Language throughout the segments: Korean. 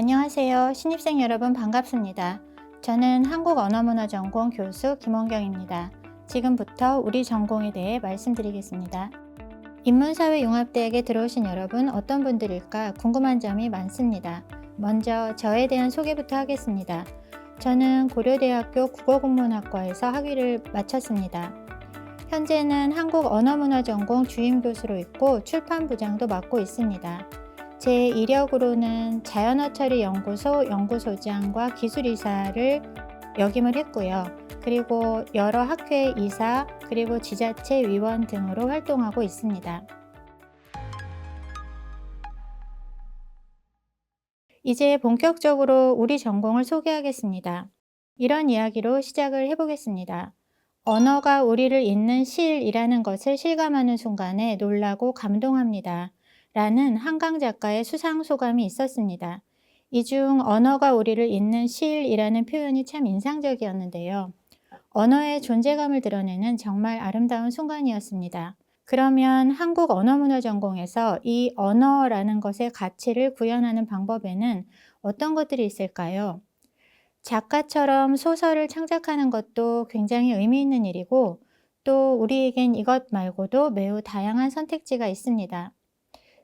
안녕하세요. 신입생 여러분 반갑습니다. 저는 한국언어문화전공 교수 김원경입니다. 지금부터 우리 전공에 대해 말씀드리겠습니다. 인문사회융합대학에 들어오신 여러분 어떤 분들일까 궁금한 점이 많습니다. 먼저 저에 대한 소개부터 하겠습니다. 저는 고려대학교 국어국문학과에서 학위를 마쳤습니다. 현재는 한국언어문화전공 주임교수로 있고 출판부장도 맡고 있습니다. 제 이력으로는 자연어처리연구소 연구소장과 기술이사를 역임을 했고요. 그리고 여러 학회 이사, 그리고 지자체 위원 등으로 활동하고 있습니다. 이제 본격적으로 우리 전공을 소개하겠습니다. 이런 이야기로 시작을 해보겠습니다. 언어가 우리를 잇는 실이라는 것을 실감하는 순간에 놀라고 감동합니다. 라는 한강 작가의 수상소감이 있었습니다. 이 중 언어가 우리를 잇는 실이라는 표현이 참 인상적이었는데요. 언어의 존재감을 드러내는 정말 아름다운 순간이었습니다. 그러면 한국 언어문화전공에서 이 언어라는 것의 가치를 구현하는 방법에는 어떤 것들이 있을까요? 작가처럼 소설을 창작하는 것도 굉장히 의미 있는 일이고 또 우리에겐 이것 말고도 매우 다양한 선택지가 있습니다.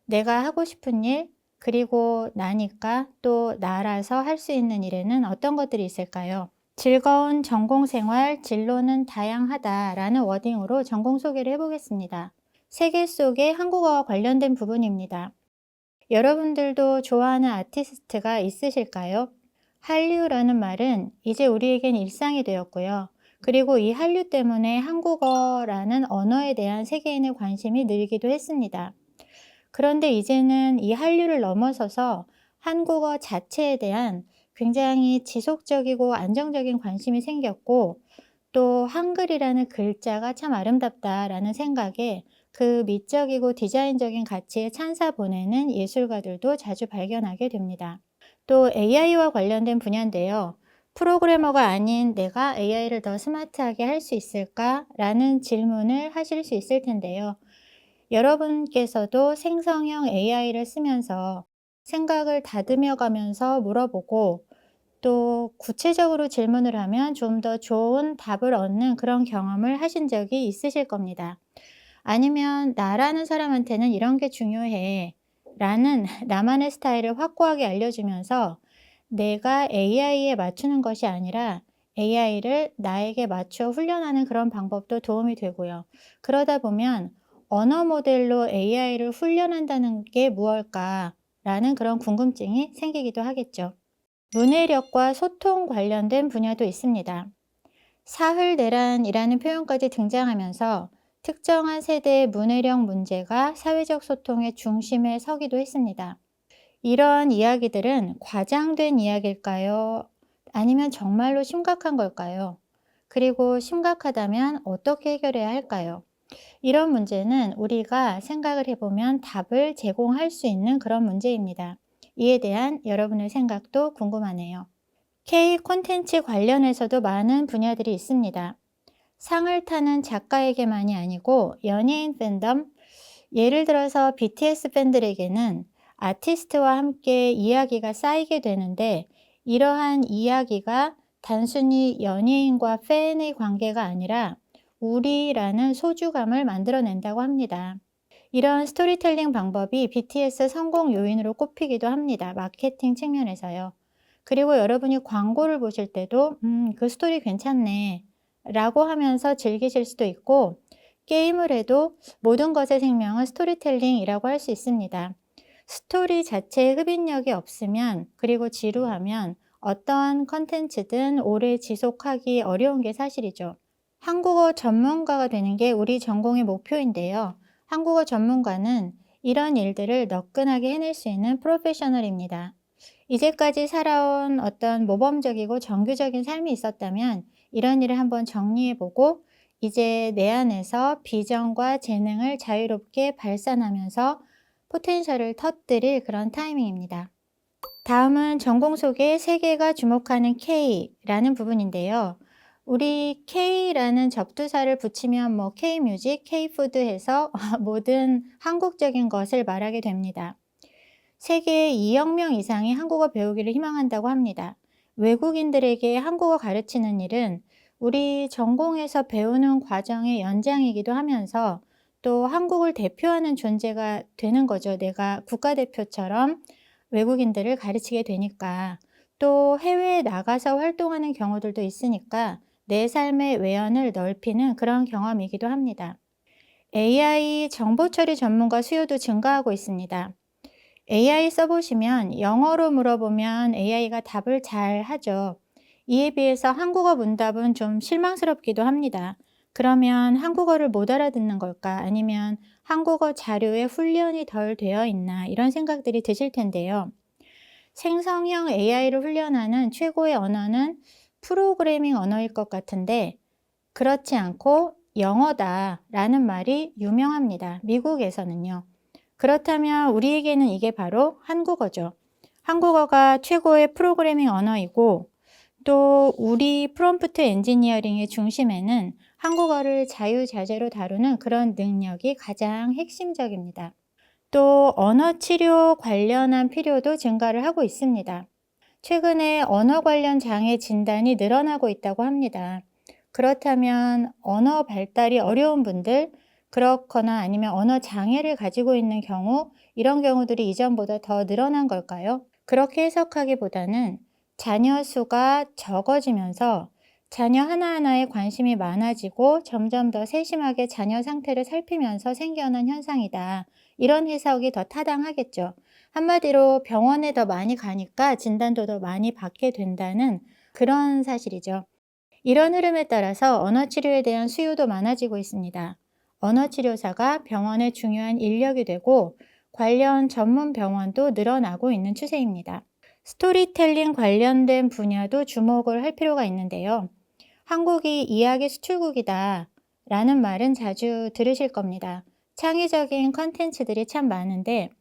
내가 하고 싶은 일, 그리고 나니까 또 나라서 할 수 있는 일에는 어떤 것들이 있을까요? 즐거운 전공생활, 진로는 다양하다라는 워딩으로 전공 소개를 해보겠습니다. 세계 속의 한국어와 관련된 부분입니다. 여러분들도 좋아하는 아티스트가 있으실까요? 한류라는 말은 이제 우리에겐 일상이 되었고요. 그리고 이 한류 때문에 한국어라는 언어에 대한 세계인의 관심이 늘기도 했습니다. 그런데 이제는 이 한류를 넘어서서 한국어 자체에 대한 굉장히 지속적이고 안정적인 관심이 생겼고 또 한글이라는 글자가 참 아름답다라는 생각에 그 미적이고 디자인적인 가치에 찬사 보내는 예술가들도 자주 발견하게 됩니다. 또 AI와 관련된 분야인데요. 프로그래머가 아닌 내가 AI를 더 스마트하게 할 수 있을까? 라는 질문을 하실 수 있을 텐데요. 여러분께서도 생성형 AI를 쓰면서 생각을 다듬어 가면서 물어보고 또 구체적으로 질문을 하면 좀 더 좋은 답을 얻는 그런 경험을 하신 적이 있으실 겁니다. 아니면 나라는 사람한테는 이런 게 중요해 라는 나만의 스타일을 확고하게 알려주면서 내가 AI에 맞추는 것이 아니라 AI를 나에게 맞춰 훈련하는 그런 방법도 도움이 되고요. 그러다 보면 언어 모델로 AI를 훈련한다는 게 무엇일까 라는 그런 궁금증이 생기기도 하겠죠. 문해력과 소통 관련된 분야도 있습니다. 사흘내란이라는 표현까지 등장하면서 특정한 세대의 문해력 문제가 사회적 소통의 중심에 서기도 했습니다. 이런 이야기들은 과장된 이야기일까요? 아니면 정말로 심각한 걸까요? 그리고 심각하다면 어떻게 해결해야 할까요? 이런 문제는 우리가 생각을 해보면 답을 제공할 수 있는 그런 문제입니다. 이에 대한 여러분의 생각도 궁금하네요. K 콘텐츠 관련해서도 많은 분야들이 있습니다. 상을 타는 작가에게만이 아니고 연예인 팬덤, 예를 들어서 BTS 팬들에게는 아티스트와 함께 이야기가 쌓이게 되는데 이러한 이야기가 단순히 연예인과 팬의 관계가 아니라 우리라는 소주감을 만들어낸다고 합니다. 이런 스토리텔링 방법이 BTS 성공 요인으로 꼽히기도 합니다. 마케팅 측면에서요. 그리고 여러분이 광고를 보실 때도 그 스토리 괜찮네 라고 하면서 즐기실 수도 있고 게임을 해도 모든 것의 생명은 스토리텔링이라고 할 수 있습니다. 스토리 자체에 흡인력이 없으면 그리고 지루하면 어떠한 컨텐츠든 오래 지속하기 어려운 게 사실이죠. 한국어 전문가가 되는 게 우리 전공의 목표인데요. 한국어 전문가는 이런 일들을 너끈하게 해낼 수 있는 프로페셔널입니다. 이제까지 살아온 어떤 모범적이고 정규적인 삶이 있었다면 이런 일을 한번 정리해보고 이제 내 안에서 비전과 재능을 자유롭게 발산하면서 포텐셜을 터뜨릴 그런 타이밍입니다. 다음은 전공 속에 세계가 주목하는 K라는 부분인데요. 우리 K라는 접두사를 붙이면 뭐 K뮤직, K푸드 해서 모든 한국적인 것을 말하게 됩니다. 세계 2억 명 이상이 한국어 배우기를 희망한다고 합니다. 외국인들에게 한국어 가르치는 일은 우리 전공에서 배우는 과정의 연장이기도 하면서 또 한국을 대표하는 존재가 되는 거죠. 내가 국가대표처럼 외국인들을 가르치게 되니까. 또 해외에 나가서 활동하는 경우들도 있으니까 내 삶의 외연을 넓히는 그런 경험이기도 합니다. AI 정보 처리 전문가 수요도 증가하고 있습니다. AI 써보시면 영어로 물어보면 AI가 답을 잘 하죠. 이에 비해서 한국어 문답은 좀 실망스럽기도 합니다. 그러면 한국어를 못 알아듣는 걸까? 아니면 한국어 자료에 훈련이 덜 되어 있나? 이런 생각들이 드실 텐데요. 생성형 AI를 훈련하는 최고의 언어는 프로그래밍 언어일 것 같은데 그렇지 않고 영어다라는 말이 유명합니다. 미국에서는요. 그렇다면 우리에게는 이게 바로 한국어죠. 한국어가 최고의 프로그래밍 언어이고 또 우리 프롬프트 엔지니어링의 중심에는 한국어를 자유자재로 다루는 그런 능력이 가장 핵심적입니다. 또 언어 치료 관련한 필요도 증가를 하고 있습니다. 최근에 언어 관련 장애 진단이 늘어나고 있다고 합니다. 그렇다면 언어 발달이 어려운 분들, 그렇거나 아니면 언어 장애를 가지고 있는 경우, 이런 경우들이 이전보다 더 늘어난 걸까요? 그렇게 해석하기보다는 자녀 수가 적어지면서 자녀 하나하나에 관심이 많아지고 점점 더 세심하게 자녀 상태를 살피면서 생겨난 현상이다. 이런 해석이 더 타당하겠죠. 한마디로 병원에 더 많이 가니까 진단도 더 많이 받게 된다는 그런 사실이죠. 이런 흐름에 따라서 언어 치료에 대한 수요도 많아지고 있습니다. 언어 치료사가 병원의 중요한 인력이 되고 관련 전문 병원도 늘어나고 있는 추세입니다. 스토리텔링 관련된 분야도 주목을 할 필요가 있는데요. 한국이 이야기 수출국이다 라는 말은 자주 들으실 겁니다. 창의적인 컨텐츠들이 참 많은데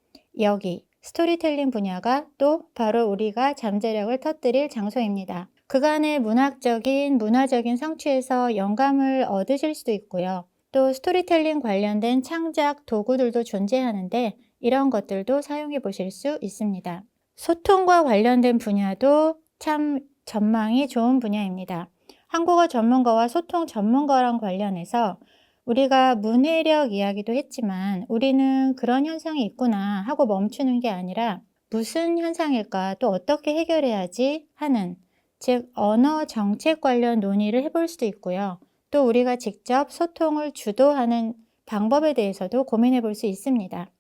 여기 스토리텔링 분야가 또 바로 우리가 잠재력을 터뜨릴 장소입니다. 그간의 문화적인 성취에서 영감을 얻으실 수도 있고요. 또 스토리텔링 관련된 창작 도구들도 존재하는데 이런 것들도 사용해 보실 수 있습니다. 소통과 관련된 분야도 참 전망이 좋은 분야입니다. 한국어 전문가와 소통 전문가랑 관련해서 우리가 문해력 이야기도 했지만 우리는 그런 현상이 있구나 하고 멈추는 게 아니라 무슨 현상일까 또 어떻게 해결해야지 하는 즉 언어 정책 관련 논의를 해볼 수도 있고요. 또 우리가 직접 소통을 주도하는 방법에 대해서도 고민해 볼 수 있습니다.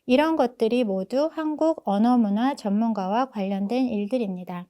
이런 것들이 모두 한국 언어문화 전문가와 관련된 일들입니다.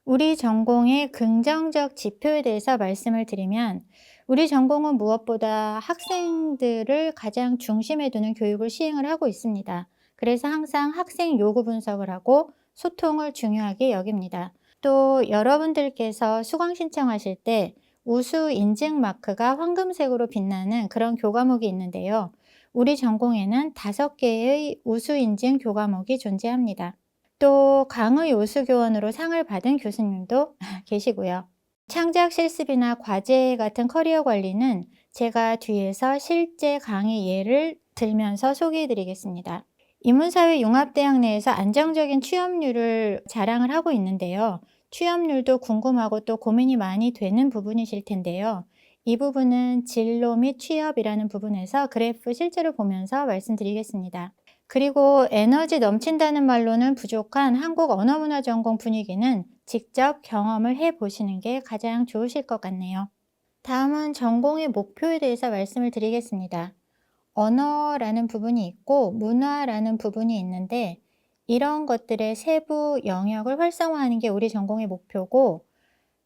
우리 전공의 긍정적 지표에 대해서 말씀을 드리면 우리 전공은 무엇보다 학생들을 가장 중심에 두는 교육을 시행을 하고 있습니다. 그래서 항상 학생 요구 분석을 하고 소통을 중요하게 여깁니다. 또 여러분들께서 수강 신청하실 때 우수 인증 마크가 황금색으로 빛나는 그런 교과목이 있는데요. 우리 전공에는 5개의 우수 인증 교과목이 존재합니다. 또 강의 우수교원으로 상을 받은 교수님도 계시고요. 창작 실습이나 과제 같은 커리어 관리는 제가 뒤에서 실제 강의 예를 들면서 소개해 드리겠습니다. 인문사회융합대학 내에서 안정적인 취업률을 자랑을 하고 있는데요. 취업률도 궁금하고 또 고민이 많이 되는 부분이실 텐데요. 이 부분은 진로 및 취업이라는 부분에서 그래프 실제로 보면서 말씀드리겠습니다. 그리고 에너지 넘친다는 말로는 부족한 한국 언어문화 전공 분위기는 직접 경험을 해보시는 게 가장 좋으실 것 같네요. 다음은 전공의 목표에 대해서 말씀을 드리겠습니다. 언어라는 부분이 있고 문화라는 부분이 있는데 이런 것들의 세부 영역을 활성화하는 게 우리 전공의 목표고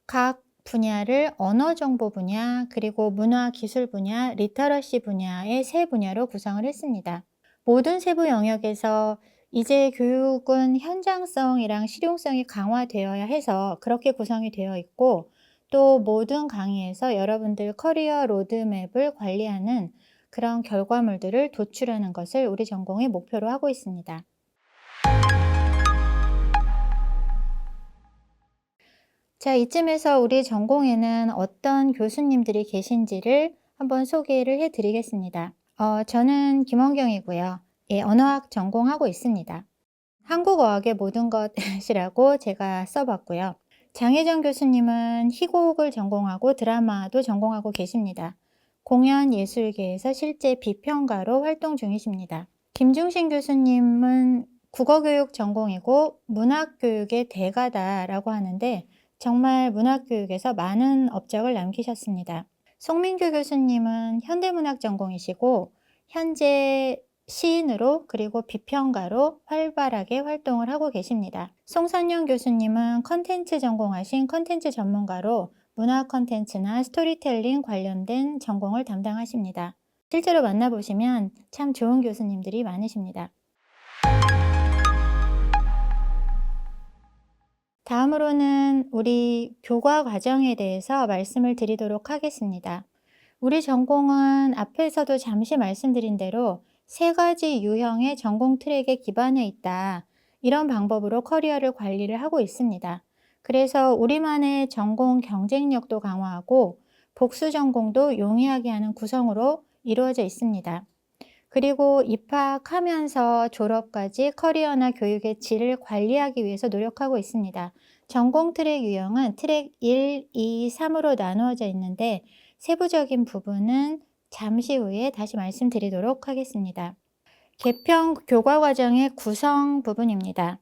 각 분야를 언어정보 분야, 그리고 문화기술 분야, 리터러시 분야의 세 분야로 구성을 했습니다. 모든 세부 영역에서 이제 교육은 현장성이랑 실용성이 강화되어야 해서 그렇게 구성이 되어 있고 또 모든 강의에서 여러분들 커리어 로드맵을 관리하는 그런 결과물들을 도출하는 것을 우리 전공의 목표로 하고 있습니다. 자, 이쯤에서 우리 전공에는 어떤 교수님들이 계신지를 한번 소개를 해드리겠습니다. 저는 김원경이고요. 예, 언어학 전공하고 있습니다. 한국어학의 모든 것이라고 제가 써봤고요. 장혜정 교수님은 희곡을 전공하고 드라마도 전공하고 계십니다. 공연 예술계에서 실제 비평가로 활동 중이십니다. 김중신 교수님은 국어교육 전공이고 문학교육의 대가다라고 하는데 정말 문학교육에서 많은 업적을 남기셨습니다. 송민규 교수님은 현대문학 전공이시고 현재 시인으로 그리고 비평가로 활발하게 활동을 하고 계십니다. 송선영 교수님은 컨텐츠 전공하신 컨텐츠 전문가로 문화 컨텐츠나 스토리텔링 관련된 전공을 담당하십니다. 실제로 만나보시면 참 좋은 교수님들이 많으십니다. 다음으로는 우리 교과 과정에 대해서 말씀을 드리도록 하겠습니다. 우리 전공은 앞에서도 잠시 말씀드린 대로 세 가지 유형의 전공 트랙에 기반해 있다. 이런 방법으로 커리어를 관리를 하고 있습니다. 그래서 우리만의 전공 경쟁력도 강화하고 복수 전공도 용이하게 하는 구성으로 이루어져 있습니다. 그리고 입학하면서 졸업까지 커리어나 교육의 질을 관리하기 위해서 노력하고 있습니다. 전공 트랙 유형은 트랙 1, 2, 3으로 나누어져 있는데 세부적인 부분은 잠시 후에 다시 말씀드리도록 하겠습니다. 개평 교과 과정의 구성 부분입니다.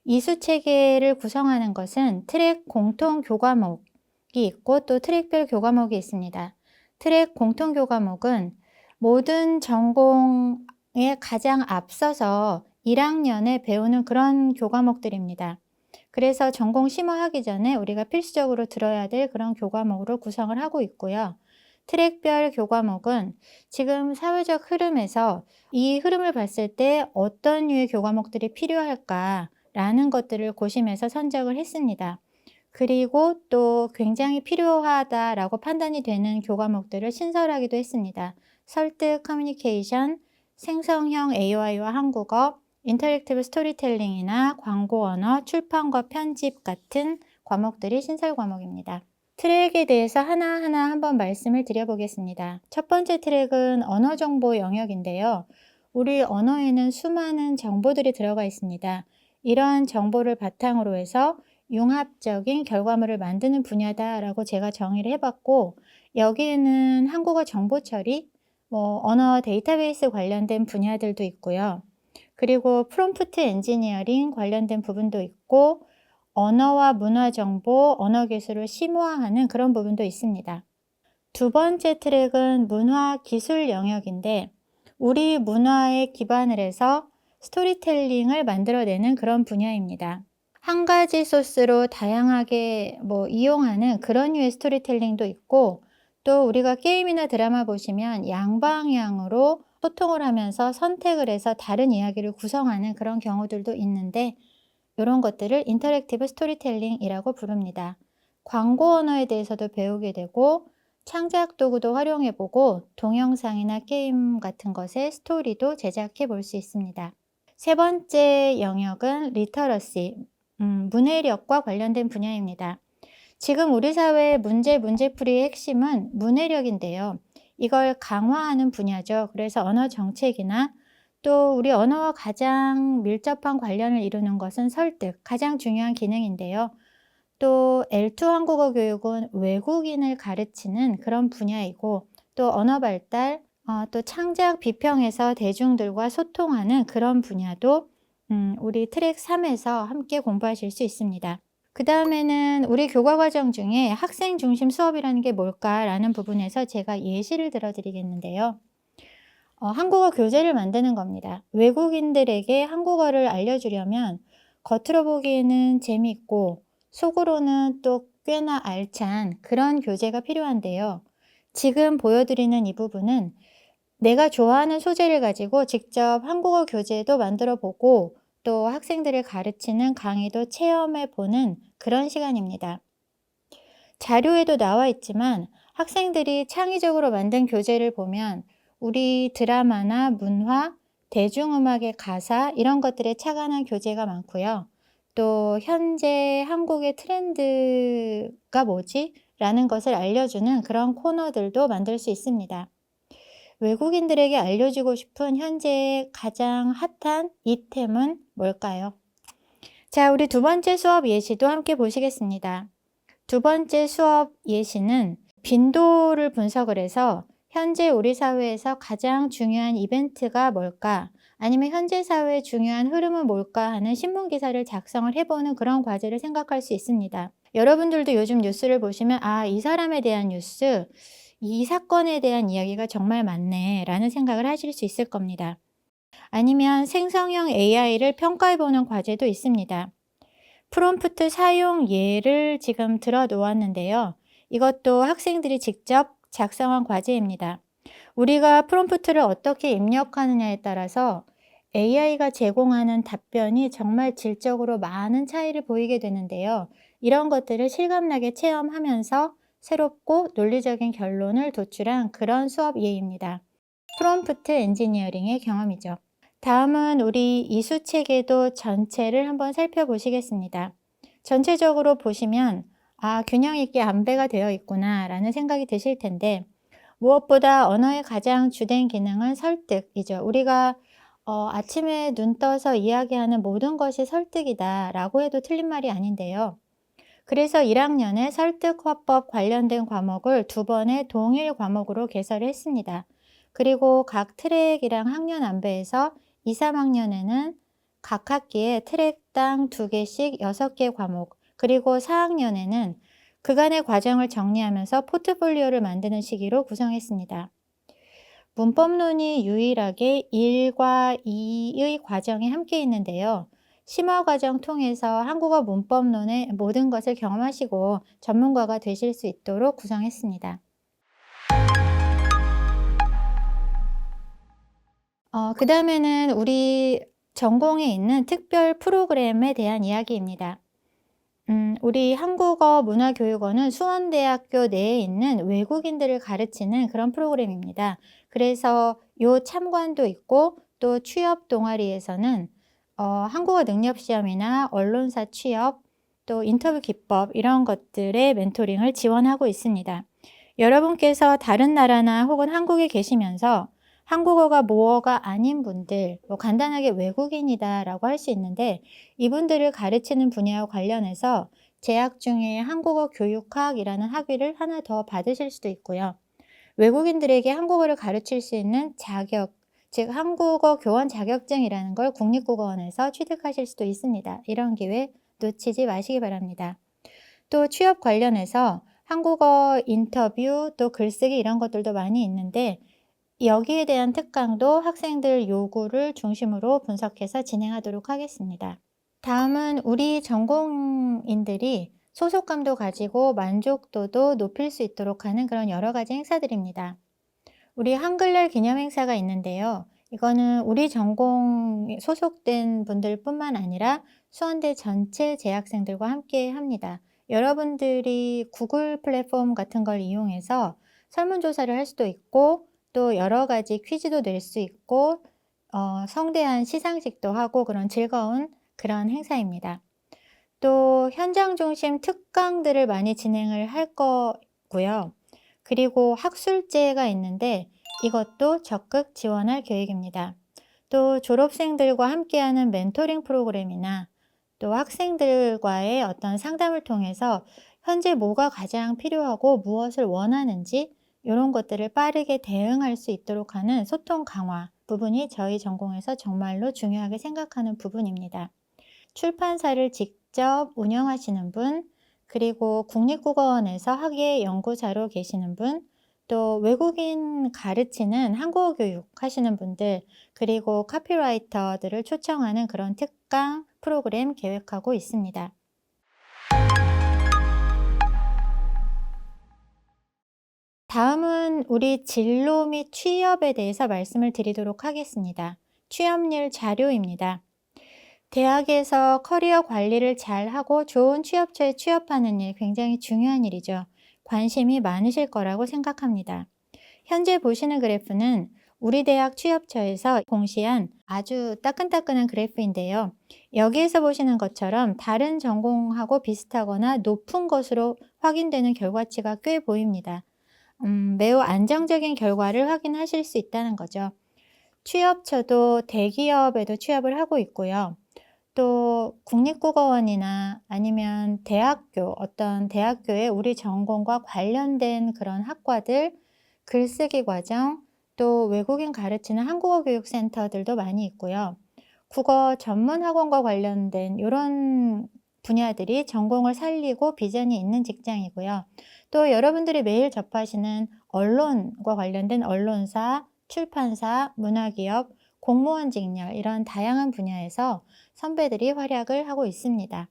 이수체계를 구성하는 것은 트랙 공통 교과목이 있고 또 트랙별 교과목이 있습니다. 트랙 공통 교과목은 모든 전공에 가장 앞서서 1학년에 배우는 그런 교과목들입니다. 그래서 전공 심화하기 전에 우리가 필수적으로 들어야 될 그런 교과목으로 구성을 하고 있고요. 트랙별 교과목은 지금 사회적 흐름에서 이 흐름을 봤을 때 어떤 류의 교과목들이 필요할까라는 것들을 고심해서 선정을 했습니다. 그리고 또 굉장히 필요하다라고 판단이 되는 교과목들을 신설하기도 했습니다. 설득, 커뮤니케이션, 생성형 AI와 한국어, 인터랙티브 스토리텔링이나 광고 언어, 출판과 편집 같은 과목들이 신설 과목입니다. 트랙에 대해서 하나하나 한번 말씀을 드려보겠습니다. 첫 번째 트랙은 언어 정보 영역인데요. 우리 언어에는 수많은 정보들이 들어가 있습니다. 이러한 정보를 바탕으로 해서 융합적인 결과물을 만드는 분야다라고 제가 정의를 해봤고 여기에는 한국어 정보 처리, 언어 데이터베이스 관련된 분야들도 있고요. 그리고 프롬프트 엔지니어링 관련된 부분도 있고 언어와 문화 정보, 언어 기술을 심화하는 그런 부분도 있습니다. 두 번째 트랙은 문화 기술 영역인데 우리 문화에 기반을 해서 스토리텔링을 만들어내는 그런 분야입니다. 한 가지 소스로 다양하게 이용하는 그런 류의 스토리텔링도 있고 또 우리가 게임이나 드라마 보시면 양방향으로 소통을 하면서 선택을 해서 다른 이야기를 구성하는 그런 경우들도 있는데 이런 것들을 인터랙티브 스토리텔링이라고 부릅니다. 광고 언어에 대해서도 배우게 되고 창작 도구도 활용해보고 동영상이나 게임 같은 것에 스토리도 제작해 볼 수 있습니다. 세 번째 영역은 리터러시, 문해력과 관련된 분야입니다. 지금 우리 사회의 문제풀이의 핵심은 문해력인데요. 이걸 강화하는 분야죠. 그래서 언어 정책이나 또 우리 언어와 가장 밀접한 관련을 이루는 것은 설득, 가장 중요한 기능인데요. 또 L2 한국어 교육은 외국인을 가르치는 그런 분야이고 또 언어 발달, 또 창작 비평에서 대중들과 소통하는 그런 분야도 우리 트랙 3에서 함께 공부하실 수 있습니다. 그 다음에는 우리 교과 과정 중에 학생 중심 수업이라는 게 뭘까라는 부분에서 제가 예시를 들어드리겠는데요. 한국어 교재를 만드는 겁니다. 외국인들에게 한국어를 알려주려면 겉으로 보기에는 재미있고 속으로는 또 꽤나 알찬 그런 교재가 필요한데요. 지금 보여드리는 이 부분은 내가 좋아하는 소재를 가지고 직접 한국어 교재도 만들어 보고 또 학생들을 가르치는 강의도 체험해 보는 그런 시간입니다. 자료에도 나와 있지만 학생들이 창의적으로 만든 교재를 보면 우리 드라마나 문화, 대중음악의 가사 이런 것들에 착안한 교재가 많고요. 또 현재 한국의 트렌드가 뭐지? 라는 것을 알려주는 그런 코너들도 만들 수 있습니다. 외국인들에게 알려주고 싶은 현재 가장 핫한 이템은 뭘까요? 자, 우리 두 번째 수업 예시도 함께 보시겠습니다. 두 번째 수업 예시는 빈도를 분석을 해서 현재 우리 사회에서 가장 중요한 이벤트가 뭘까? 아니면 현재 사회의 중요한 흐름은 뭘까 하는 신문 기사를 작성을 해보는 그런 과제를 생각할 수 있습니다. 여러분들도 요즘 뉴스를 보시면 이 사람에 대한 뉴스, 이 사건에 대한 이야기가 정말 많네 라는 생각을 하실 수 있을 겁니다. 아니면 생성형 AI를 평가해보는 과제도 있습니다. 프롬프트 사용 예를 지금 들어 놓았는데요. 이것도 학생들이 직접 작성한 과제입니다. 우리가 프롬프트를 어떻게 입력하느냐에 따라서 AI가 제공하는 답변이 정말 질적으로 많은 차이를 보이게 되는데요. 이런 것들을 실감나게 체험하면서 새롭고 논리적인 결론을 도출한 그런 수업 예입니다. 프롬프트 엔지니어링의 경험이죠. 다음은 우리 이수체계도 전체를 한번 살펴보시겠습니다. 전체적으로 보시면 균형 있게 안배가 되어 있구나 라는 생각이 드실 텐데 무엇보다 언어의 가장 주된 기능은 설득이죠. 우리가 아침에 눈 떠서 이야기하는 모든 것이 설득이다 라고 해도 틀린 말이 아닌데요. 그래서 1학년에 설득화법 관련된 과목을 2번의 동일 과목으로 개설을 했습니다. 그리고 각 트랙이랑 학년 안배에서 2, 3학년에는 각 학기에 트랙당 2개씩 6개 과목, 그리고 4학년에는 그간의 과정을 정리하면서 포트폴리오를 만드는 시기로 구성했습니다. 문법론이 유일하게 1과 2의 과정에 함께 있는데요. 심화 과정 통해서 한국어 문법론의 모든 것을 경험하시고 전문가가 되실 수 있도록 구성했습니다. 그 다음에는 우리 전공에 있는 특별 프로그램에 대한 이야기입니다. 우리 한국어 문화교육원은 수원대학교 내에 있는 외국인들을 가르치는 그런 프로그램입니다. 그래서 요 참관도 있고 또 취업 동아리에서는 한국어 능력시험이나 언론사 취업, 또 인터뷰 기법 이런 것들의 멘토링을 지원하고 있습니다. 여러분께서 다른 나라나 혹은 한국에 계시면서 한국어가 모어가 아닌 분들, 간단하게 외국인이다 라고 할 수 있는데 이분들을 가르치는 분야와 관련해서 재학 중에 한국어 교육학이라는 학위를 하나 더 받으실 수도 있고요. 외국인들에게 한국어를 가르칠 수 있는 자격, 즉 한국어 교원 자격증이라는 걸 국립국어원에서 취득하실 수도 있습니다. 이런 기회 놓치지 마시기 바랍니다. 또 취업 관련해서 한국어 인터뷰, 또 글쓰기 이런 것들도 많이 있는데 여기에 대한 특강도 학생들 요구를 중심으로 분석해서 진행하도록 하겠습니다. 다음은 우리 전공인들이 소속감도 가지고 만족도도 높일 수 있도록 하는 그런 여러 가지 행사들입니다. 우리 한글날 기념 행사가 있는데요. 이거는 우리 전공 소속된 분들뿐만 아니라 수원대 전체 재학생들과 함께 합니다. 여러분들이 구글 플랫폼 같은 걸 이용해서 설문조사를 할 수도 있고 또 여러 가지 퀴즈도 낼 수 있고 성대한 시상식도 하고 그런 즐거운 그런 행사입니다. 또 현장 중심 특강들을 많이 진행을 할 거고요. 그리고 학술제가 있는데 이것도 적극 지원할 계획입니다. 또 졸업생들과 함께하는 멘토링 프로그램이나 또 학생들과의 어떤 상담을 통해서 현재 뭐가 가장 필요하고 무엇을 원하는지 이런 것들을 빠르게 대응할 수 있도록 하는 소통 강화 부분이 저희 전공에서 정말로 중요하게 생각하는 부분입니다. 출판사를 직접 운영하시는 분, 그리고 국립국어원에서 학예 연구자로 계시는 분, 또 외국인 가르치는 한국어 교육 하시는 분들, 그리고 카피라이터들을 초청하는 그런 특강 프로그램 계획하고 있습니다. 다음은 우리 진로 및 취업에 대해서 말씀을 드리도록 하겠습니다. 취업률 자료입니다. 대학에서 커리어 관리를 잘하고 좋은 취업처에 취업하는 일 굉장히 중요한 일이죠. 관심이 많으실 거라고 생각합니다. 현재 보시는 그래프는 우리 대학 취업처에서 공시한 아주 따끈따끈한 그래프인데요. 여기에서 보시는 것처럼 다른 전공하고 비슷하거나 높은 것으로 확인되는 결과치가 꽤 보입니다. 매우 안정적인 결과를 확인하실 수 있다는 거죠. 취업처도 대기업에도 취업을 하고 있고요. 또 국립국어원이나 아니면 대학교, 어떤 대학교에 우리 전공과 관련된 그런 학과들, 글쓰기 과정, 또 외국인 가르치는 한국어 교육 센터들도 많이 있고요. 국어 전문 학원과 관련된 요런 분야들이 전공을 살리고 비전이 있는 직장이고요. 또 여러분들이 매일 접하시는 언론과 관련된 언론사, 출판사, 문화기업, 공무원 직렬 이런 다양한 분야에서 선배들이 활약을 하고 있습니다.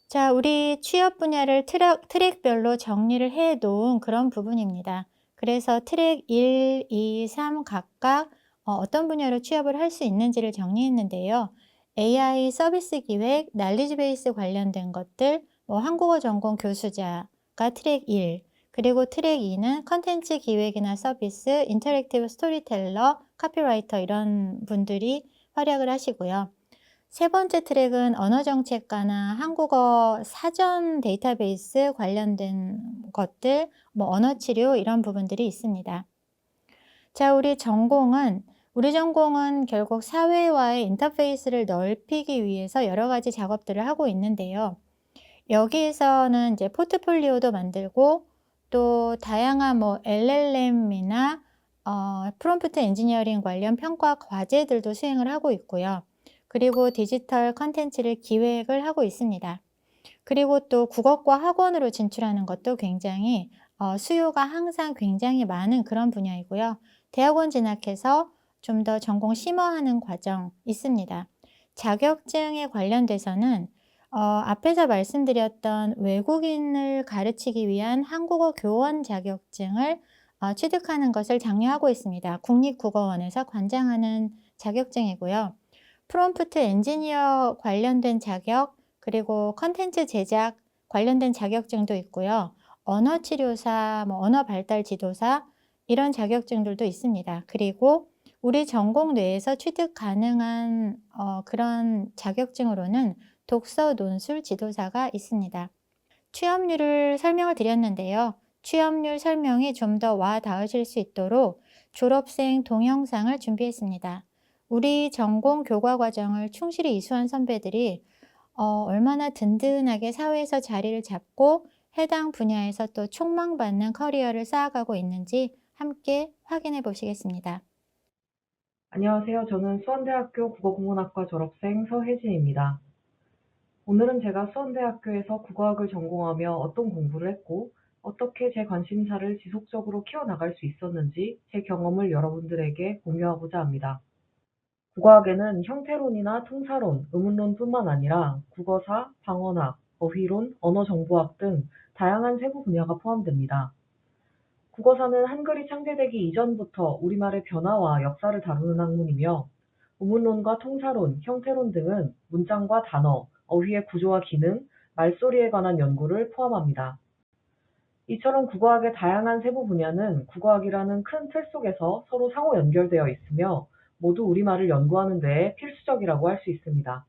자, 우리 취업 분야를 트랙별로 정리를 해 놓은 그런 부분입니다. 그래서 트랙 1, 2, 3 각각 어떤 분야로 취업을 할 수 있는지를 정리했는데요. AI 서비스 기획, 날리지 베이스 관련된 것들, 한국어 전공 교수자가 트랙 1, 그리고 트랙 2는 컨텐츠 기획이나 서비스, 인터랙티브 스토리텔러, 카피라이터 이런 분들이 활약을 하시고요. 세 번째 트랙은 언어정책과나 한국어 사전 데이터베이스 관련된 것들, 언어치료 이런 부분들이 있습니다. 자, 우리 전공은 결국 사회와의 인터페이스를 넓히기 위해서 여러 가지 작업들을 하고 있는데요. 여기에서는 이제 포트폴리오도 만들고 또 다양한 LLM이나 프롬프트 엔지니어링 관련 평가 과제들도 수행을 하고 있고요. 그리고 디지털 컨텐츠를 기획을 하고 있습니다. 그리고 또 국어과 학원으로 진출하는 것도 굉장히 수요가 항상 굉장히 많은 그런 분야이고요. 대학원 진학해서 좀 더 전공 심화하는 과정 있습니다. 자격증에 관련돼서는 앞에서 말씀드렸던 외국인을 가르치기 위한 한국어 교원 자격증을 취득하는 것을 장려하고 있습니다. 국립국어원에서 관장하는 자격증이고요. 프롬프트 엔지니어 관련된 자격, 그리고 컨텐츠 제작 관련된 자격증도 있고요. 언어치료사, 언어 발달 지도사 이런 자격증들도 있습니다. 그리고 우리 전공 내에서 취득 가능한 그런 자격증으로는 독서 논술 지도사가 있습니다. 취업률을 설명을 드렸는데요. 취업률 설명이 좀 더 와 닿으실 수 있도록 졸업생 동영상을 준비했습니다. 우리 전공 교과 과정을 충실히 이수한 선배들이 얼마나 든든하게 사회에서 자리를 잡고 해당 분야에서 또 촉망받는 커리어를 쌓아가고 있는지 함께 확인해 보시겠습니다. 안녕하세요. 저는 수원대학교 국어국문학과 졸업생 서혜진입니다. 오늘은 제가 수원대학교에서 국어학을 전공하며 어떤 공부를 했고, 어떻게 제 관심사를 지속적으로 키워나갈 수 있었는지 제 경험을 여러분들에게 공유하고자 합니다. 국어학에는 형태론이나 통사론, 의문론뿐만 아니라 국어사, 방언학, 어휘론, 언어정보학 등 다양한 세부 분야가 포함됩니다. 국어사는 한글이 창제되기 이전부터 우리말의 변화와 역사를 다루는 학문이며, 우문론과 통사론, 형태론 등은 문장과 단어, 어휘의 구조와 기능, 말소리에 관한 연구를 포함합니다. 이처럼 국어학의 다양한 세부 분야는 국어학이라는 큰 틀 속에서 서로 상호 연결되어 있으며 모두 우리말을 연구하는 데에 필수적이라고 할 수 있습니다.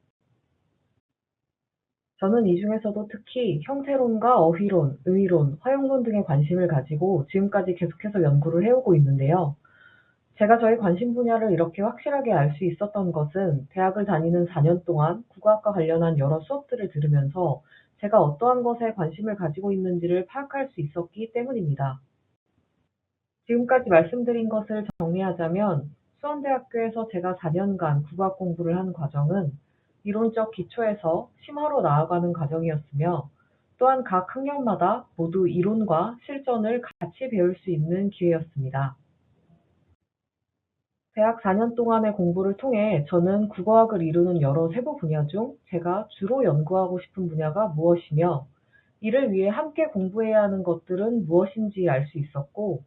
저는 이 중에서도 특히 형태론과 어휘론, 의의론, 화용론 등에 관심을 가지고 지금까지 계속해서 연구를 해오고 있는데요. 제가 저의 관심 분야를 이렇게 확실하게 알 수 있었던 것은 대학을 다니는 4년 동안 국어학과 관련한 여러 수업들을 들으면서 제가 어떠한 것에 관심을 가지고 있는지를 파악할 수 있었기 때문입니다. 지금까지 말씀드린 것을 정리하자면 수원대학교에서 제가 4년간 국어학 공부를 한 과정은 이론적 기초에서 심화로 나아가는 과정이었으며, 또한 각 학년마다 모두 이론과 실전을 같이 배울 수 있는 기회였습니다. 대학 4년 동안의 공부를 통해 저는 국어학을 이루는 여러 세부 분야 중 제가 주로 연구하고 싶은 분야가 무엇이며, 이를 위해 함께 공부해야 하는 것들은 무엇인지 알 수 있었고,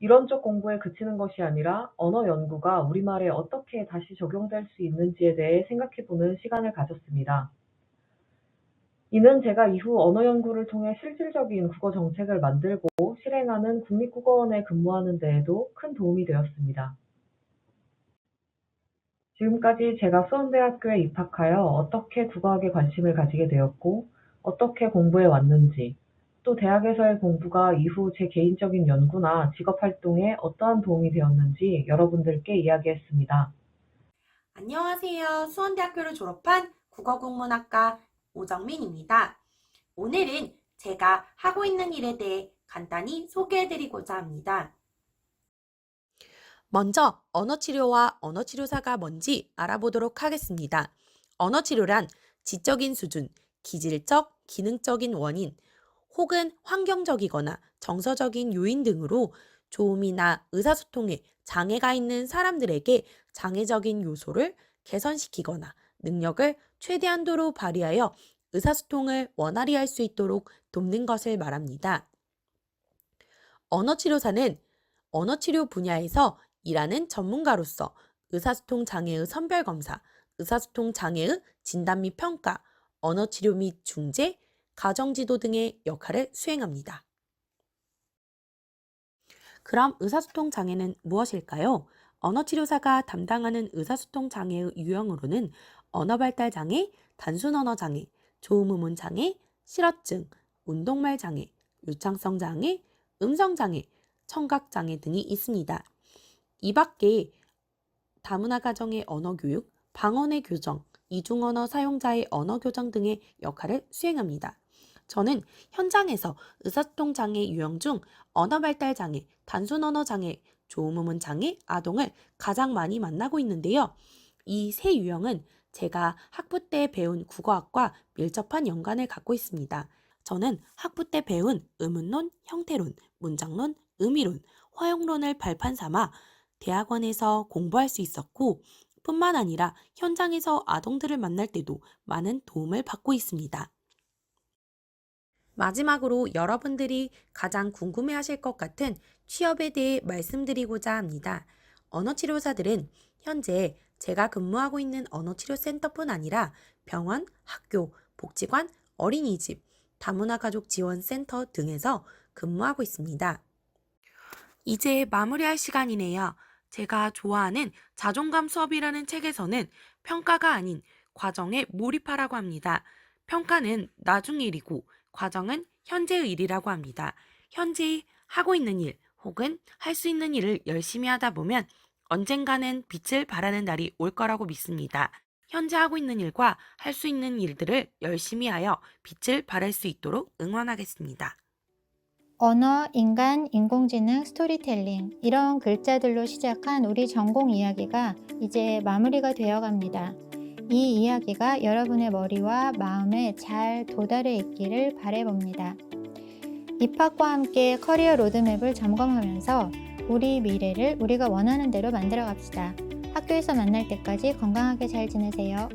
이론적 공부에 그치는 것이 아니라 언어 연구가 우리말에 어떻게 다시 적용될 수 있는지에 대해 생각해보는 시간을 가졌습니다. 이는 제가 이후 언어 연구를 통해 실질적인 국어 정책을 만들고 실행하는 국립국어원에 근무하는 데에도 큰 도움이 되었습니다. 지금까지 제가 수원대학교에 입학하여 어떻게 국어학에 관심을 가지게 되었고, 어떻게 공부해 왔는지, 또 대학에서의 공부가 이후 제 개인적인 연구나 직업 활동에 어떠한 도움이 되었는지 여러분들께 이야기했습니다. 안녕하세요. 수원대학교를 졸업한 국어국문학과 오정민입니다. 오늘은 제가 하고 있는 일에 대해 간단히 소개해드리고자 합니다. 먼저 언어치료와 언어치료사가 뭔지 알아보도록 하겠습니다. 언어치료란 지적인 수준, 기질적, 기능적인 원인, 혹은 환경적이거나 정서적인 요인 등으로 조음이나 의사소통에 장애가 있는 사람들에게 장애적인 요소를 개선시키거나 능력을 최대한도로 발휘하여 의사소통을 원활히 할 수 있도록 돕는 것을 말합니다. 언어치료사는 언어치료 분야에서 일하는 전문가로서 의사소통 장애의 선별검사, 의사소통 장애의 진단 및 평가, 언어치료 및 중재, 가정지도 등의 역할을 수행합니다. 그럼 의사소통 장애는 무엇일까요? 언어치료사가 담당하는 의사소통 장애의 유형으로는 언어발달 장애, 단순 언어 장애, 조음음운 장애, 실어증, 운동말 장애, 유창성 장애, 음성 장애, 청각 장애 등이 있습니다. 이 밖에 다문화 가정의 언어 교육, 방언의 교정, 이중언어 사용자의 언어 교정 등의 역할을 수행합니다. 저는 현장에서 의사소통 장애 유형 중 언어 발달 장애, 단순 언어 장애, 조음음운 장애, 아동을 가장 많이 만나고 있는데요. 이 세 유형은 제가 학부 때 배운 국어학과 밀접한 연관을 갖고 있습니다. 저는 학부 때 배운 의문론, 형태론, 문장론, 의미론, 화용론을 발판 삼아 대학원에서 공부할 수 있었고, 뿐만 아니라 현장에서 아동들을 만날 때도 많은 도움을 받고 있습니다. 마지막으로 여러분들이 가장 궁금해하실 것 같은 취업에 대해 말씀드리고자 합니다. 언어치료사들은 현재 제가 근무하고 있는 언어치료센터뿐 아니라 병원, 학교, 복지관, 어린이집, 다문화 가족 지원센터 등에서 근무하고 있습니다. 이제 마무리할 시간이네요. 제가 좋아하는 자존감 수업이라는 책에서는 평가가 아닌 과정에 몰입하라고 합니다. 평가는 나중 일이고 과정은 현재의 일이라고 합니다. 현재 하고 있는 일 혹은 할 수 있는 일을 열심히 하다 보면 언젠가는 빛을 발하는 날이 올 거라고 믿습니다. 현재 하고 있는 일과 할 수 있는 일들을 열심히 하여 빛을 발할 수 있도록 응원하겠습니다. 언어, 인간, 인공지능, 스토리텔링 이런 글자들로 시작한 우리 전공 이야기가 이제 마무리가 되어 갑니다. 이 이야기가 여러분의 머리와 마음에 잘 도달해 있기를 바라봅니다. 입학과 함께 커리어 로드맵을 점검하면서 우리 미래를 우리가 원하는 대로 만들어 갑시다. 학교에서 만날 때까지 건강하게 잘 지내세요.